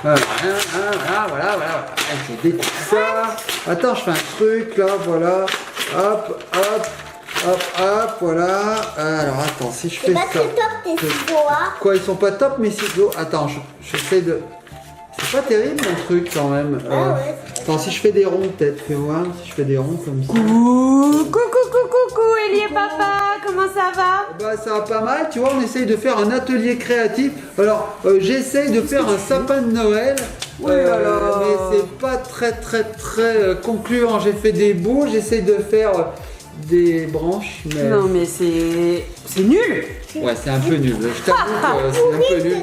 Voilà. Je découpe ça. Attends, je fais un truc là, voilà. Hop, voilà. Alors attends, si je fais ça. C'est pas très top tes ciseaux, hein. Quoi, ils sont pas top mes ciseaux? Attends, j'essaie de. C'est pas terrible mon truc quand même. Ouais. Attends, si je fais des ronds peut-être, fais voir. Si je fais des ronds comme ça. Coucou, Ellie et papa, comment ça va? Bah ça va pas mal, tu vois, on essaye de faire un atelier créatif. Alors, j'essaye de faire un sapin de Noël. Mais c'est pas très concluant. J'ai fait des bouts, j'essaye de faire des branches. Mais... Non mais c'est nul. Ouais, c'est un peu nul. Je t'avoue que c'est un peu nul.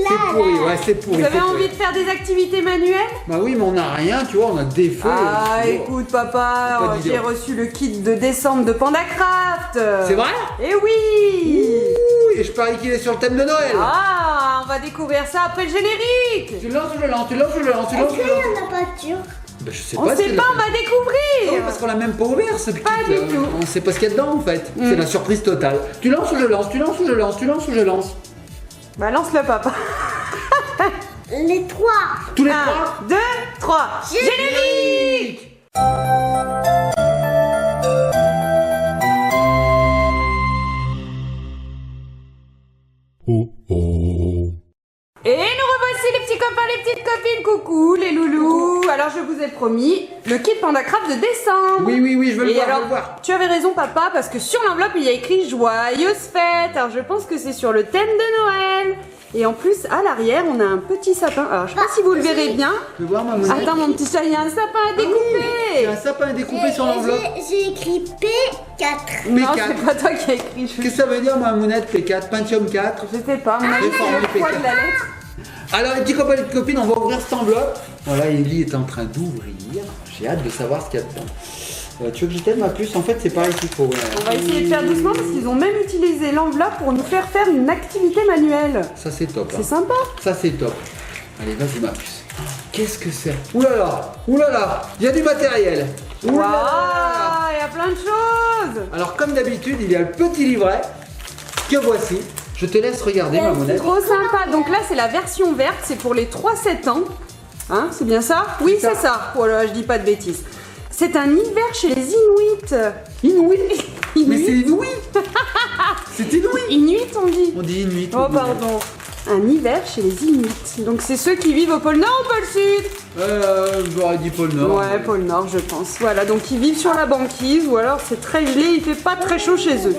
C'est pourri, ouais, c'est pourri. Vous avez envie de faire des activités manuelles? Bah oui, mais on n'a rien, tu vois, on a des feux. Ah, écoute papa, j'ai reçu le kit de décembre de PandaCraft. C'est vrai? Eh oui. Ouh, et je parie qu'il est sur le thème de Noël. Ah, on va découvrir ça après le générique. Tu lances ou je lance, tu lances ou je lance, tu lances ou je Est-ce qu'il lance. y en a pas sûr? Bah, je sais On pas. sait pas, on va Oui, découvrir. parce qu'on l'a même pas ouvert ce kit. Pas du tout. On sait pas ce qu'il y a dedans en fait. C'est la surprise totale. Tu lances ou je lance, tu lances ou je lance, tu lances ou je lance. Bah lance-le papa. Les trois. Tous les 1, trois. 2, 3. Générique. Et nous revoici les petits copains, les petites copines, coucou les loulous. Alors je vous ai promis le kit PandaCraft de décembre. Oui, je veux le Et voir, alors, je veux le voir. tu avais raison papa, parce que sur l'enveloppe il y a écrit Joyeuse fête. Alors je pense que c'est sur le thème de Noël. Et en plus à l'arrière on a un petit sapin. Alors je sais pas si vous le verrez bien. Je veux voir ma monnaie. Attends mon petit chat, il y a un sapin à Il y découper. a un sapin découpé sur l'enveloppe. J'ai écrit P4. Non, P4. c'est pas toi qui as écrit. Qu'est-ce que ça veut dire ma monette P4, Pentium 4? Je sais pas, on a juste formé le poids P4. de la lettre. Alors les petits copains et les petites copines, on va ouvrir cette enveloppe. Voilà, Ellie est en train d'ouvrir. J'ai hâte de savoir ce qu'il y a dedans. Tu veux que je t'aide ma puce? En fait c'est pareil qu'il faut. On va essayer de faire doucement parce qu'ils ont même utilisé l'enveloppe pour nous faire faire une activité manuelle. Ça c'est top. C'est sympa. Ça c'est top. Allez, vas-y ma puce. Qu'est-ce que c'est? Oulala, il y a du matériel. Waouh, il y a plein de choses. Alors comme d'habitude, il y a le petit livret que voici. Je te laisse regarder ma monnaie. Trop sympa. Donc là, c'est la version verte, c'est pour les 3-7 ans. Hein, c'est bien ça? Oui, c'est ça. Voilà, je dis pas de bêtises. C'est un hiver chez les Inuits. Inuit. Mais c'est Inuit. C'est Inuit. Inuit, on dit. On dit Inuit. Oh, pardon. Un hiver chez les Inuits. Donc c'est ceux qui vivent au pôle Nord ou au pôle Sud? J'aurais dit pôle Nord. Ouais, pôle Nord, je pense. Voilà, donc ils vivent sur la banquise ou alors c'est très gelé, il fait pas très chaud chez eux.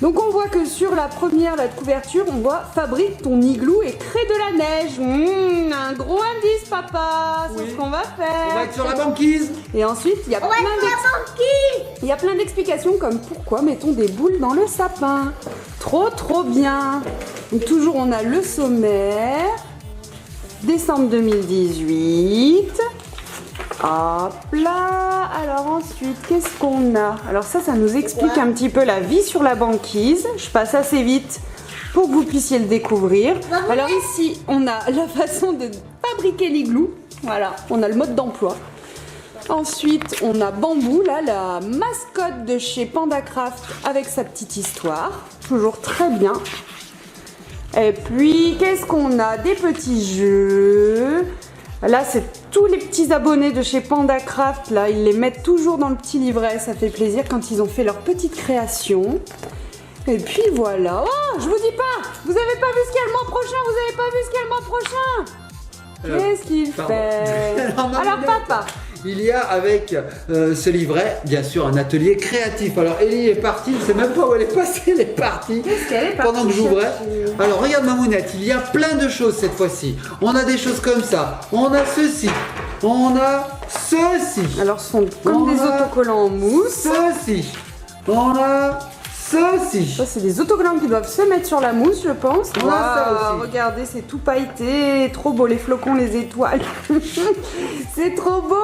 Donc on voit que sur la première la couverture, on voit fabrique ton igloo et crée de la neige. Un gros indice papa, c'est Oui. ce qu'on va faire. On va être sur la banquise. Et ensuite, il y a On va être sur la banquise. il y a plein d'explications comme pourquoi mettons des boules dans le sapin. Trop bien. Donc toujours on a le sommaire. Décembre 2018. Hop là. Alors ensuite, qu'est-ce qu'on a? Alors ça nous explique un petit peu la vie sur la banquise. Je passe assez vite pour que vous puissiez le découvrir. Alors ici, on a la façon de fabriquer l'igloo. Voilà, on a le mode d'emploi. Ensuite, on a Bambou, là, la mascotte de chez PandaCraft avec sa petite histoire. Toujours très bien. Et puis, qu'est-ce qu'on a? Des petits jeux. Là, c'est tous les petits abonnés de chez PandaCraft. Là, ils les mettent toujours dans le petit livret. Ça fait plaisir quand ils ont fait leur petite création. Et puis voilà. Oh, je vous dis pas. Vous avez pas vu ce qu'il y a le mois prochain. Vous avez pas vu ce qu'il y a le mois prochain. Qu'est-ce qu'il pardon. fait? Alors, ma Alors, lunette. papa. Il y a avec ce livret, bien sûr, un atelier créatif. Alors Ellie est partie, je ne sais même pas où elle est passée, elle est partie. Qu'est-ce qu'elle est partie pendant que j'ouvrais. chercher? Alors regarde ma mounette, il y a plein de choses cette fois-ci. On a des choses comme ça, on a ceci, on a ceci, Alors, ce sont comme On des a autocollants en mousse. ceci, on a ceci. Ça, c'est des autocollants qui doivent se mettre sur la mousse, je pense. On a ça Waouh, aussi. regardez, c'est tout pailleté. Trop beau, les flocons, les étoiles. C'est trop Donc beau.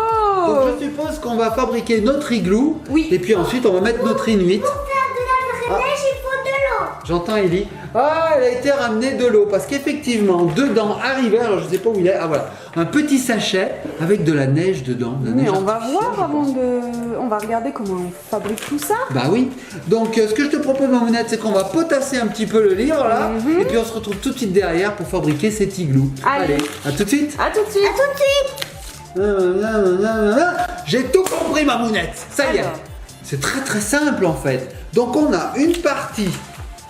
je suppose qu'on va fabriquer notre igloo. Oui. Et puis ensuite on va mettre notre inuit. Pour faire de la vraie neige, il faut de l'eau. J'entends Ellie. Ah, elle a été ramenée de l'eau parce qu'effectivement, dedans arrivait, alors je sais pas où il est, ah voilà, un petit sachet avec de la neige dedans. de la Mais neige on va artificielle, voir je avant pense. de... On va regarder comment on fabrique tout ça. Bah oui. Donc, ce que je te propose, Mamounette, c'est qu'on va potasser un petit peu le livre là, et puis on se retrouve tout de suite derrière pour fabriquer cet igloo. Allez. À tout de suite. À tout de suite. À tout de suite. J'ai tout compris, Mamounette. Ça y est. Alors. C'est très très simple en fait. Donc on a une partie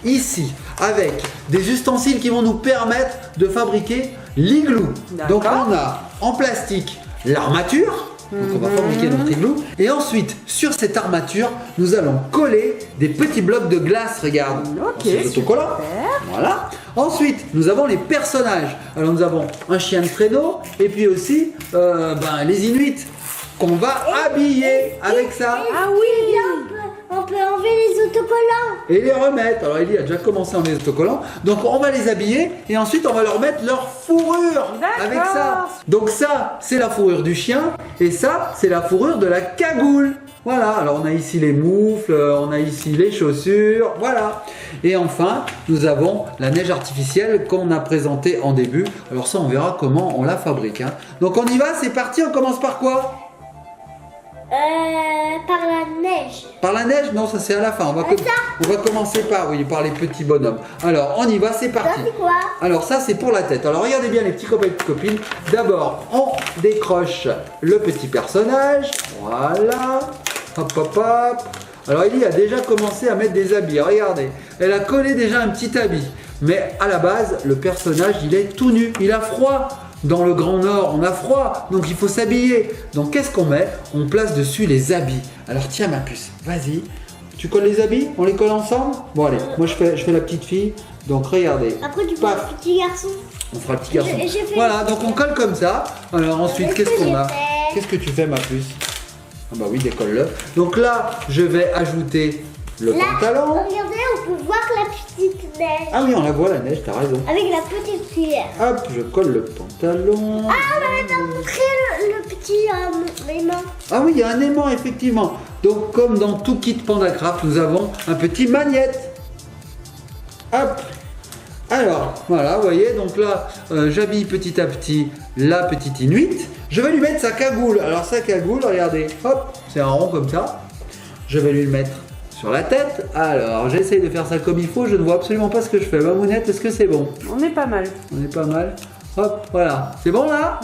ici avec des ustensiles qui vont nous permettre de fabriquer l'igloo. D'accord. Donc on a en plastique l'armature. Donc on va fabriquer notre igloo. Et ensuite, sur cette armature, nous allons coller des petits blocs de glace, regarde. Ok, C'est autocollant. Voilà. Ensuite, nous avons les personnages. Alors nous avons un chien de traîneau et puis aussi les Inuits qu'on va habiller avec ça. Ah oui. On peut enlever les autocollants. Et les remettre. Alors Ellie a déjà commencé à enlever les autocollants. Donc on va les habiller et ensuite on va leur mettre leur fourrure avec ça. Donc ça, c'est la fourrure du chien et ça, c'est la fourrure de la cagoule. Voilà, alors on a ici les moufles, on a ici les chaussures, voilà. Et enfin, nous avons la neige artificielle qu'on a présentée en début. Alors ça, on verra comment on la fabrique. Hein. Donc on y va, c'est parti, on commence par quoi ? Par la neige. Par la neige? Non, ça c'est à la fin. On va commencer par les petits bonhommes. Alors, on y va, c'est Ça, parti. c'est quoi? Alors ça, c'est pour la tête. Alors, regardez bien les petits copains et petites copines. D'abord, on décroche le petit personnage. Voilà. Hop, hop, hop. Alors, Ellie a déjà commencé à mettre des habits. Regardez. Elle a collé déjà un petit habit. Mais à la base, le personnage, il est tout nu. Il a froid. Dans le Grand Nord, on a froid, donc il faut s'habiller. Donc qu'est-ce qu'on met? On place dessus les habits. Alors tiens ma puce, vas-y. Tu colles les habits? On les colle ensemble? Bon allez, moi je fais la petite fille. Donc regardez. Après, tu Paf. prends le petit garçon. On fera le petit garçon. J'ai fait- Voilà, donc on colle comme ça. Alors ensuite, Qu'est-ce qu'est-ce que qu'on a? j'ai fait Qu'est-ce que tu fais ma puce? Ah bah oui, décolle-le. Donc là, je vais ajouter le Là, pantalon. regardez, on peut voir la petite neige. Ah oui, on la voit la neige, t'as raison. Avec la petite cuillère. Hop, je colle le pantalon. Ah, on va montrer le petit aimant. Ah oui, il y a un aimant, effectivement. Donc, comme dans tout kit PandaCraft, nous avons un petit magnète. Hop. Alors, voilà, vous voyez, donc là, j'habille petit à petit la petite Inuit. Je vais lui mettre sa cagoule. Alors, sa cagoule, regardez, hop, c'est un rond comme ça. Je vais lui le mettre sur la tête. Alors, j'essaye de faire ça comme il faut. Je ne vois absolument pas ce que je fais. Mamounette, est-ce que c'est bon? On est pas mal. On est pas mal. Hop, voilà. C'est bon là?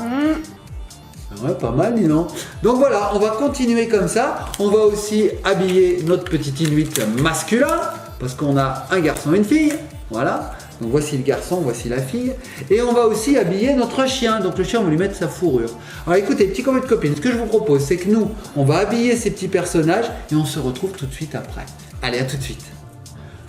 Ouais, pas mal, dis donc. Donc voilà, on va continuer comme ça. On va aussi habiller notre petit Inuit masculin, parce qu'on a un garçon et une fille. Voilà. Donc voici le garçon, voici la fille. Et on va aussi habiller notre chien. Donc le chien, on va lui mettre sa fourrure. Alors écoutez, petits copains et copines, ce que je vous propose, c'est que nous, on va habiller ces petits personnages et on se retrouve tout de suite après. Allez, à tout de suite.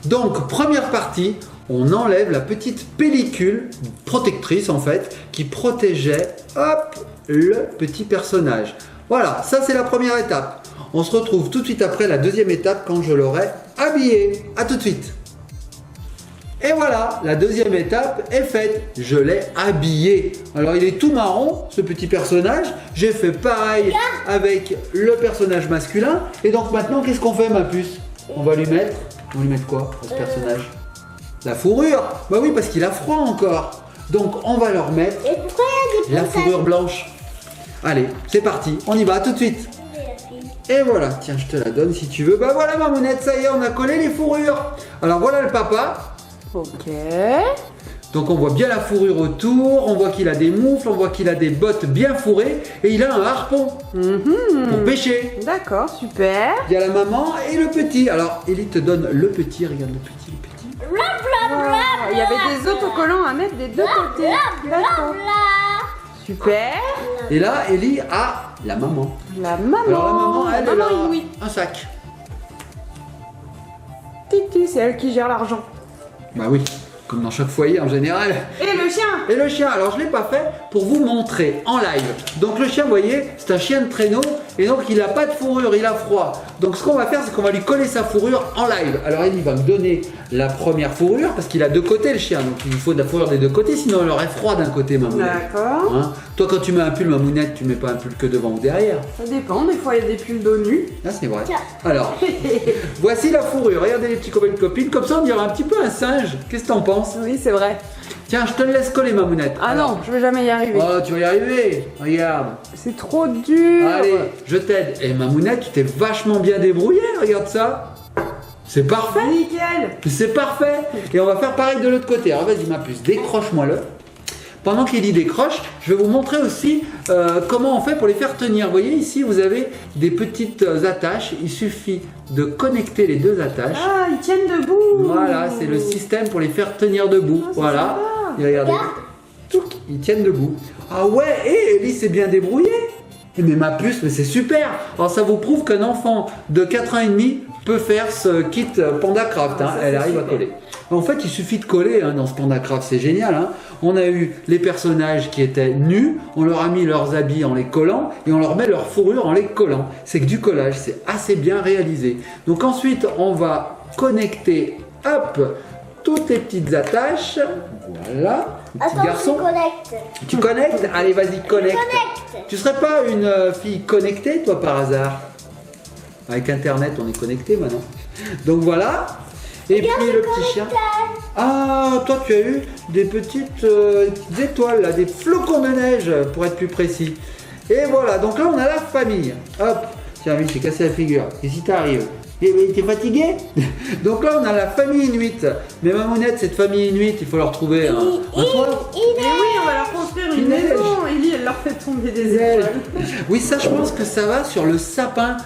Donc, première partie, on enlève la petite pellicule protectrice en fait, qui protégeait, hop, le petit personnage. Voilà, ça c'est la première étape. On se retrouve tout de suite après la deuxième étape quand je l'aurai habillé. À tout de suite. Et voilà, la deuxième étape est faite. Je l'ai habillé. Alors il est tout marron, ce petit personnage. J'ai fait pareil avec le personnage masculin. Et donc maintenant, qu'est-ce qu'on fait, ma puce? On va lui mettre quoi à ce personnage? La fourrure. Bah oui, parce qu'il a froid encore. Donc on va leur mettre Et pourquoi il y a des la fourrure blanche. Allez, c'est parti. On y va, à tout de suite. Et voilà, tiens, je te la donne si tu veux. Bah voilà, Mamounette, ça y est, on a collé les fourrures. Alors voilà le papa. Ok. Donc on voit bien la fourrure autour, on voit qu'il a des moufles, on voit qu'il a des bottes bien fourrées et il a un harpon pour pêcher. D'accord, super. Il y a la maman et le petit. Alors Ellie te donne le petit, regarde le petit, le petit. Wow. Il y avait des autocollants à mettre des deux côtés. D'accord. Super. Et là, Ellie a la maman. La maman. Alors la maman, elle Maman a Inuit. un sac. Titi, c'est elle qui gère l'argent. Bah oui, comme dans chaque foyer en général. Et le chien. Et le chien, alors je ne l'ai pas fait pour vous montrer en live. Donc le chien, vous voyez, c'est un chien de traîneau et donc il n'a pas de fourrure, il a froid. Donc ce qu'on va faire, c'est qu'on va lui coller sa fourrure en live. Alors Ellie va me donner la première fourrure parce qu'il a deux côtés le chien. Donc il faut de la fourrure des deux côtés, sinon elle aurait froid d'un côté, Mamounette. D'accord. Hein, toi quand tu mets un pull, Mamounette, tu mets pas un pull que devant ou derrière. Ça dépend, des fois il y a des pulls dos nus. Ah c'est vrai. Tiens. Alors, voici la fourrure. Regardez les petits copains de copines. Comme ça on dirait un petit peu un singe. Qu'est-ce que t'en penses? Oui, c'est vrai. Tiens, je te le laisse coller, Mamounette. Ah non, je vais jamais y arriver. Oh, tu vas y arriver. Regarde. C'est trop dur. Allez, je t'aide. Et Mamounette, tu t'es vachement bien débrouillée. Regarde ça. C'est parfait. Nickel. C'est parfait. Et on va faire pareil de l'autre côté. Alors vas-y, ma puce, décroche-moi-le. Pendant qu'Ellie décroche, je vais vous montrer aussi comment on fait pour les faire tenir. Vous voyez ici, vous avez des petites attaches. Il suffit de connecter les deux attaches. Ah, ils tiennent debout. Voilà, c'est le système pour les faire tenir debout. Ah, c'est voilà. sympa. Et regardez, touc, ils tiennent debout. Ah ouais, et Ellie s'est bien débrouillée. Mais ma puce, mais c'est super. Alors ça vous prouve qu'un enfant de 4 ans et demi peut faire ce kit Panda Craft. Ah, Hein. ça, Elle c'est arrive à super. coller. En fait, il suffit de coller dans ce Panda Craft, c'est génial. Hein. On a eu les personnages qui étaient nus, on leur a mis leurs habits en les collant et on leur met leur fourrure en les collant. C'est que du collage, c'est assez bien réalisé. Donc ensuite, on va connecter, hop, toutes les petites attaches. Voilà, le petit Attends, garçon. je connecte. Tu connectes? Allez, vas-y, connecte. Connecte. Tu serais pas une fille connectée, toi, par hasard? Avec Internet, on est connecté maintenant. Donc voilà. Et puis le petit chien. Ah, toi, tu as eu des petites étoiles, là, des flocons de neige, pour être plus précis. Et voilà, donc là, on a la famille. Hop. Tiens, lui, j'ai cassé la figure. Qu'est-ce qui t'arrive? T'es fatigué? Donc là, on a la famille inuite. Mais Mamounette, cette famille inuite, il faut leur trouver un toit. Et oui, on va leur construire une neige. maison. Ellie, elle leur fait tomber des Neige. étoiles. Oui, ça, je pense que ça va sur le sapin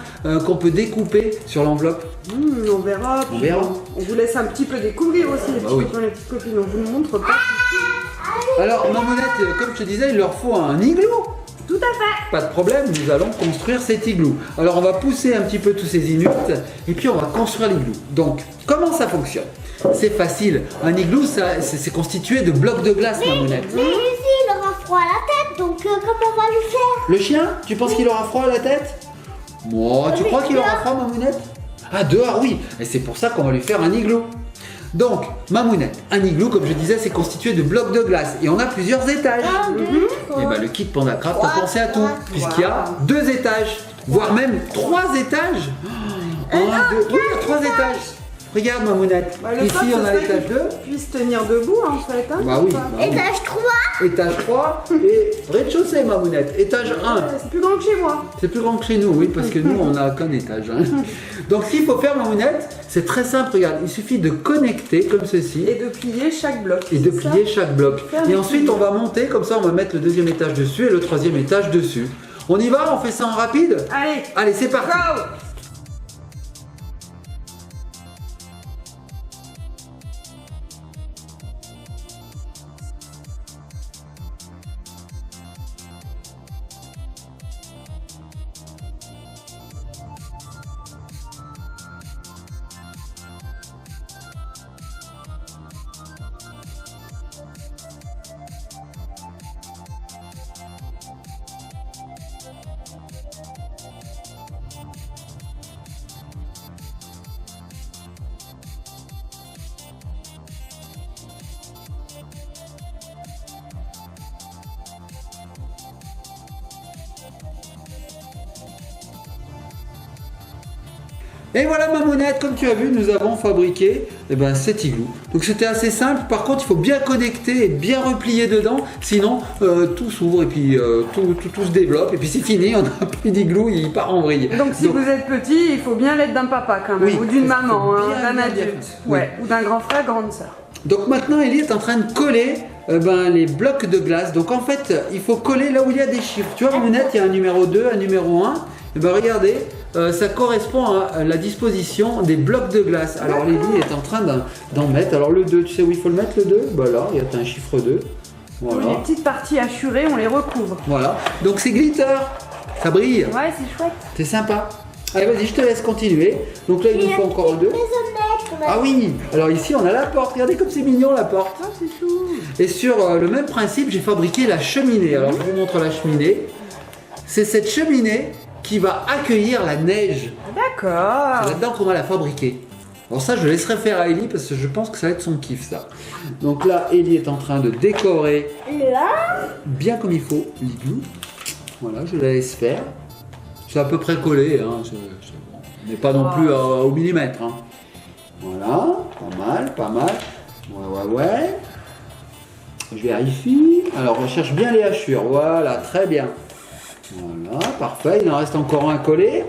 qu'on peut découper sur l'enveloppe. On verra. On verra. On vous laisse un petit peu découvrir aussi les bah petits oui. copains, les petites copines. On vous le montre pas. Alors, Mamounette, comme je te disais, il leur faut un igloo. Tout à fait. Pas de problème, nous allons construire cet igloo. Alors, on va pousser un petit peu tous ces inuits et puis on va construire l'igloo. Donc, comment ça fonctionne? C'est facile. Un igloo, c'est constitué de blocs de glace, Mamounette. Mais ici, il aura froid à la tête, donc comment on va lui faire? Le chien, tu penses qu'il aura froid à la tête? Moi, tu crois qu'il aura froid, Mamounette? Ah, dehors, oui. Et c'est pour ça qu'on va lui faire un igloo. Donc, Mamounette, un igloo, comme je disais, c'est constitué de blocs de glace. Et on a plusieurs étages. 1, 2, Et 3. bah, le kit Panda Craft a pensé à tout, puisqu'il y a 2 étages, voire même 3 étages. 1, 2, oui, il y a 3 étages. Regarde, Mamounette. Bah, le Ici, top, on ce a serait l'étage qu'ils 2. puissent tenir debout, en fait. Hein, Bah oui, ou pas bah oui. Étage 3. Étage 3 et rez-de-chaussée, Mamounette. Étage 1. C'est plus grand que chez moi. C'est plus grand que chez nous, oui, parce que nous, on n'a qu'un étage. Hein. Donc, ce qu'il faut faire, Mamounette, c'est très simple. Regarde, il suffit de connecter comme ceci Et de plier chaque bloc. et de c'est ça plier chaque bloc. Faire Et des ensuite, plis. on va monter, comme ça, on va mettre le 2e étage dessus et le 3e étage dessus. On y va? On fait ça en rapide? Allez, Allez, c'est parti. go. Et voilà, Mamounette, comme tu as vu, nous avons fabriqué cet igloo. Donc c'était assez simple. Par contre, il faut bien connecter et bien replier dedans, sinon tout s'ouvre et puis tout se développe et puis c'est fini. On n'a plus d'igloo, il part en vrille. Donc si vous êtes petit, il faut bien l'aide d'un papa quand même, Oui, ou d'une parce qu'il maman, faut hein, bien, d'un bien, adulte, bien. ouais, ou d'un grand frère, grande sœur. Donc maintenant, Ellie est en train de coller les blocs de glace. Donc en fait, il faut coller là où il y a des chiffres. Tu vois, Mamounette, il y a un numéro 2, un numéro 1. Et ben regardez, ça correspond à la disposition des blocs de glace. Alors Lily est en train d'en mettre. Alors le 2, tu sais où il faut le mettre le 2? Bah là, il y a un chiffre 2. Les Voilà. petites parties hachurées, on les recouvre. Voilà. Donc c'est glitter. Ça brille. Ouais, c'est chouette. C'est sympa. Allez, vas-y, je te laisse continuer. Donc là, il nous faut encore 2. Maisonnette. Ah oui, alors ici on a la porte, regardez comme c'est mignon la porte. Ah, c'est chou. Et sur le même principe, j'ai fabriqué la cheminée. Alors je vous montre la cheminée. C'est cette cheminée qui va accueillir la neige. D'accord. C'est là-dedans qu'on va la fabriquer. Alors ça, je laisserai faire à Ellie parce que je pense que ça va être son kiff ça. Donc là, Ellie est en train de décorer Là, bien comme il faut l'igloo. Voilà, je la laisse faire. C'est à peu près collé, hein. On n'est pas non plus au millimètre. Hein. Voilà, pas mal. Ouais. Je vérifie. Alors, je cherche bien les hachures. Voilà, très bien. Voilà, parfait. Il en reste encore un collé.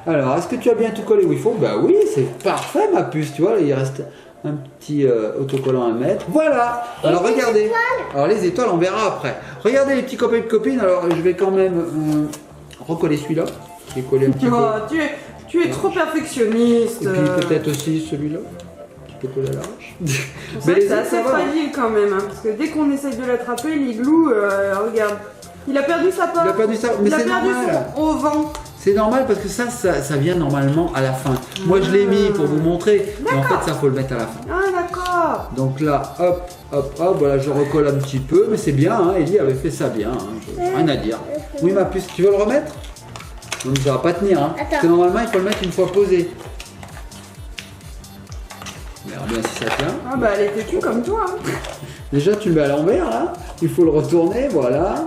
Alors, est-ce que tu as bien tout collé où il faut? Bah oui, c'est parfait ma puce. Tu vois, là, il reste un petit autocollant à mettre. Voilà. Alors, regardez. Alors, les étoiles, on verra après. Regardez les petits copains et copines. Alors, je vais quand même recoller celui-là. Qui est collé un petit peu. Oh, tu es trop perfectionniste. Et puis peut-être aussi celui-là. Qui peut coller à l'arrache. C'est vrai que c'est assez fragile quand même. Hein, parce que dès qu'on essaye de l'attraper, l'igloo, regarde. Il a perdu sa part. Il a perdu ça, mais c'est normal. Au vent. C'est normal parce que ça vient normalement à la fin. Moi je l'ai mis pour vous montrer, mais en fait ça faut le mettre à la fin. Ah d'accord. Donc là, hop, voilà, je recolle un petit peu, mais c'est bien, hein, Ellie avait fait ça bien, hein, j'ai rien à dire. Oui ma puce, tu veux le remettre? Donc ça va pas tenir, hein, parce que normalement il faut le mettre une fois posé. On verra bien si ça tient. Ah bah elle est têtue comme toi. Hein. Déjà tu le mets à l'envers là, il faut le retourner, voilà.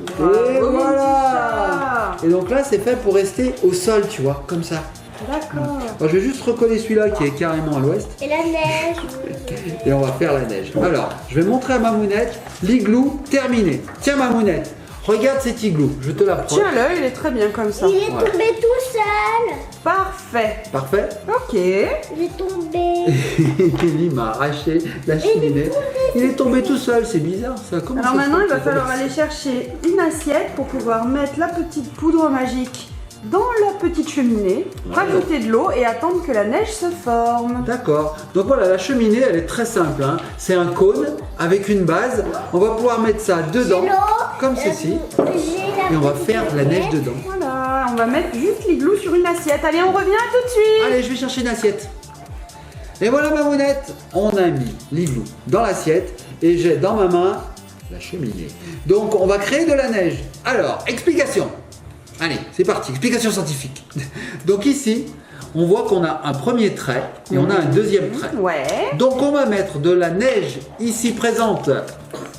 Et voilà. Et donc là c'est fait pour rester au sol, tu vois, comme ça. D'accord. Alors, je vais juste recoller celui-là qui est carrément à l'ouest. et la neige. Et on va faire la neige. Alors, je vais montrer à Mamounette l'igloo terminé. Tiens Mamounette, regarde cet igloo, je te l'approche. Tiens-le, il est très bien comme ça. Il est tombé tout seul. Parfait. Parfait. Ok. Il est tombé. Ellie m'a arraché la cheminée. Il est tombé tout seul, c'est bizarre ça. Comment Alors ça se maintenant, fait il va que ça falloir tombe aller chercher une assiette pour pouvoir mettre la petite poudre magique dans la petite cheminée, rajouter de l'eau et attendre que la neige se forme. D'accord. Donc voilà, la cheminée, elle est très simple. Hein. C'est un cône avec une base. On va pouvoir mettre ça dedans, comme ceci. Et on va faire la neige dedans. Voilà, on va mettre juste l'igloo sur une assiette. Allez, on revient tout de suite. Allez, je vais chercher une assiette. Et voilà Mamounette, on a mis l'igloo dans l'assiette et j'ai dans ma main la cheminée. Donc on va créer de la neige. Alors, explication. Allez, c'est parti, explication scientifique. Donc ici, on voit qu'on a un premier trait et on a un deuxième trait. Ouais. Donc on va mettre de la neige ici présente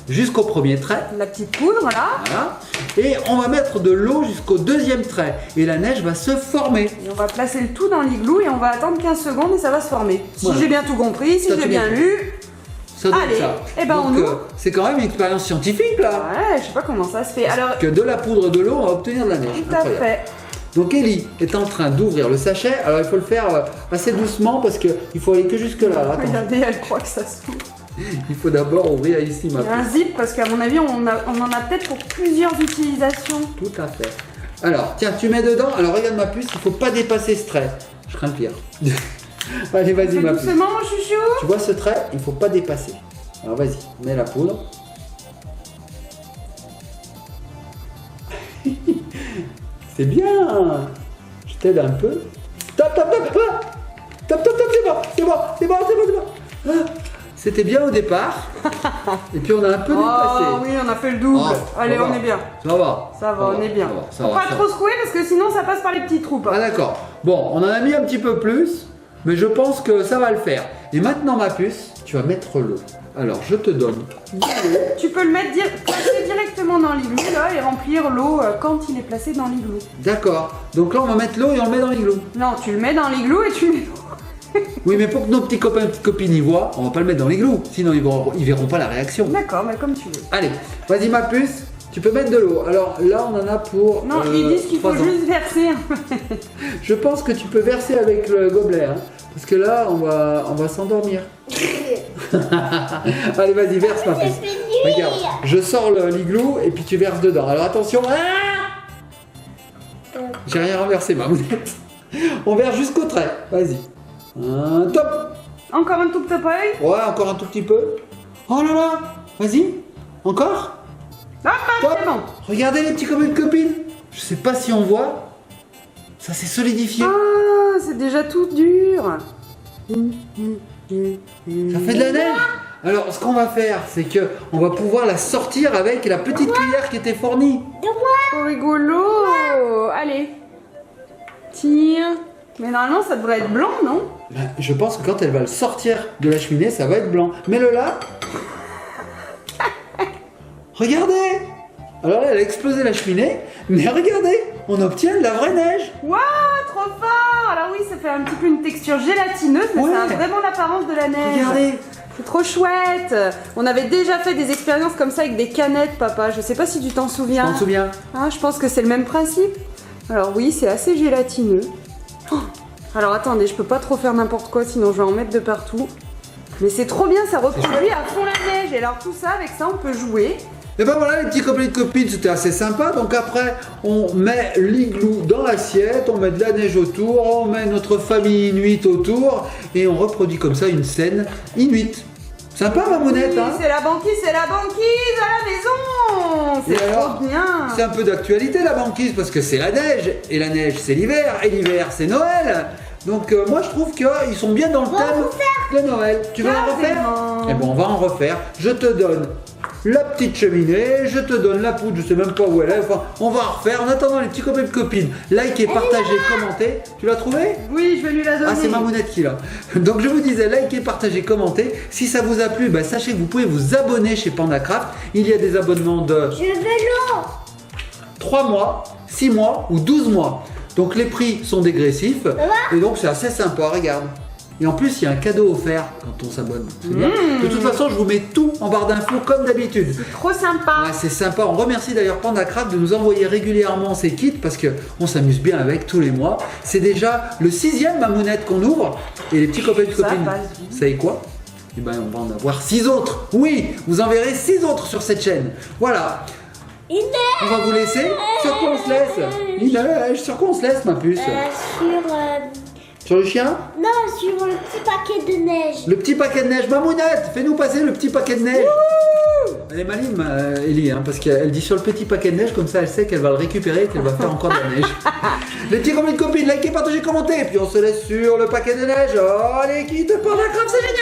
jusqu'au premier trait. La petite poudre là. Voilà. Et on va mettre de l'eau jusqu'au deuxième trait. Et la neige va se former. Et on va placer le tout dans l'igloo et on va attendre 15 secondes et ça va se former. Si Voilà. j'ai bien tout compris, si T'as j'ai tout bien bien lu. Ça donne Allez, ça. eh ben, on Donc, ouvre. c'est quand même une expérience scientifique là. Ouais, je sais pas comment ça se fait. Alors, Que de la poudre et de l'eau, on va obtenir de la neige. tout à Incroyable. fait. Donc Ellie est en train d'ouvrir le sachet. Alors il faut le faire assez doucement parce qu'il faut aller que jusque là. Attends. Regardez, elle croit que ça s'ouvre. Il faut d'abord ouvrir ici ma Il y a un puce. zip parce qu'à mon avis, on en a peut-être pour plusieurs utilisations. Tout à fait. Alors tiens, tu mets dedans. Alors regarde ma puce, il faut pas dépasser ce trait. Je crains le pire. Allez, vas-y Fais ma puce. doucement, mon chouchou. Tu vois ce trait, il faut pas dépasser. Alors vas-y, mets la poudre. C'est bien. Je t'aide un peu. Top, top, top, top. Top, top, top, c'est bon. Ah, c'était bien au départ. Et puis on a un peu dépassé. Oh oui, on a fait le double. Oh, Allez, ça on va. est bien. Ça va. Ça va, on est bien. Ça Faut va, pas ça trop va. secouer parce que sinon ça passe par les petits trous. Ah d'accord. Bon, on en a mis un petit peu plus, mais je pense que ça va le faire. Et maintenant ma puce, tu vas mettre l'eau. Alors je te donne de l'eau. Tu peux le mettre placer directement dans l'igloo là et remplir l'eau quand il est placé dans l'igloo. D'accord. Donc là on va mettre l'eau et on le met dans l'igloo. Non, tu le mets dans l'igloo et tu mets l'eau. Oui, mais pour que nos petits copains et petites copines y voient, on va pas le mettre dans l'igloo. Sinon ils verront pas la réaction. D'accord, mais comme tu veux. Allez, vas-y ma puce, tu peux mettre de l'eau. Alors là on en a pour. Non, ils disent qu'il faut 3 ans. juste verser. Je pense que tu peux verser avec le gobelet, hein, parce que là on va s'endormir. Allez, vas-y, verse ma puce. Regarde, je sors l'igloo et puis tu verses dedans. Alors attention. Ah, j'ai rien renversé, ma mounette. On verse jusqu'au trait. Vas-y. Top. Encore un tout petit peu. Ouais, encore un tout petit peu. Oh là là. Vas-y. Encore. Ah, Top. c'est bon. Regardez les petits copains et copines. Je sais pas si on voit. Ça s'est solidifié. Ah, c'est déjà tout dur. Ça fait de la neige. Alors, ce qu'on va faire, c'est que on va pouvoir la sortir avec la petite cuillère qui était fournie. Oh, rigolo. Allez. Tiens. Mais normalement, ça devrait être blanc, non? Ben, je pense que quand elle va le sortir de la cheminée, ça va être blanc. Mets-le là. Regardez. Alors là, elle a explosé la cheminée, mais regardez, on obtient de la vraie neige. Waouh, trop fort. Alors oui, ça fait un petit peu une texture gélatineuse, mais Ouais. ça a vraiment l'apparence de la neige. Regardez. C'est trop chouette. On avait déjà fait des expériences comme ça avec des canettes, papa. Je sais pas si tu t'en souviens. Je m'en souviens. Ah, je pense que c'est le même principe. Alors oui, c'est assez gélatineux. Oh, alors attendez, je peux pas trop faire n'importe quoi, sinon je vais en mettre de partout. Mais c'est trop bien, ça reproduit à fond la neige. Et alors tout ça, avec ça, on peut jouer. Et ben voilà les petits copains et copines, c'était assez sympa. Donc après, on met l'igloo dans l'assiette, on met de la neige autour, on met notre famille inuite autour et on reproduit comme ça une scène inuite. Sympa Mamounette, Oui, hein? c'est la banquise à la maison. C'est Et trop alors, bien. C'est un peu d'actualité la banquise parce que c'est la neige et la neige c'est l'hiver et l'hiver c'est Noël. Donc moi je trouve qu'ils sont bien dans le thème de Noël. Tu veux en refaire? Carrément. Eh bon, on va en refaire. Je te donne la petite cheminée, je te donne la poudre, je sais même pas où elle est. Enfin, on va en refaire. En attendant, les petits copains et copines, likez, partagez, commentez. Tu l'as trouvé? Oui, je vais lui la donner. Ah, c'est Mamounette qui l'a. Donc je vous disais, likez, partagez, commentez. Si ça vous a plu, bah, sachez que vous pouvez vous abonner chez PandaCraft. Il y a des abonnements de Je veux l'eau. 3 mois, 6 mois ou 12 mois. Donc les prix sont dégressifs. Et donc c'est assez sympa, regarde. Et en plus, il y a un cadeau offert quand on s'abonne. C'est bien. De toute façon, je vous mets tout en barre d'infos comme d'habitude. C'est trop sympa. Ouais, c'est sympa. On remercie d'ailleurs PandaCraft de nous envoyer régulièrement ces kits parce qu'on s'amuse bien avec tous les mois. C'est déjà le 6e Mamounette qu'on ouvre. Et les petits copains et Ça copines, passe vite. vous savez quoi? Eh ben, on va en avoir 6 autres. Oui, vous en verrez 6 autres sur cette chaîne. Voilà. On va vous laisser. Sur quoi on se laisse? Il neige. Sur quoi on se laisse, ma puce? Sur le chien? Non, sur le petit paquet de neige. Le petit paquet de neige. Mamounette, fais-nous passer le petit paquet de neige. Elle est maligne, Ellie, hein, parce qu'elle dit sur le petit paquet de neige, comme ça elle sait qu'elle va le récupérer et qu'elle va faire encore de la neige. Les petits copains et copines, likez, partagez, commentez, et puis on se laisse sur le paquet de neige. Oh, les kits PandaCraft, c'est génial!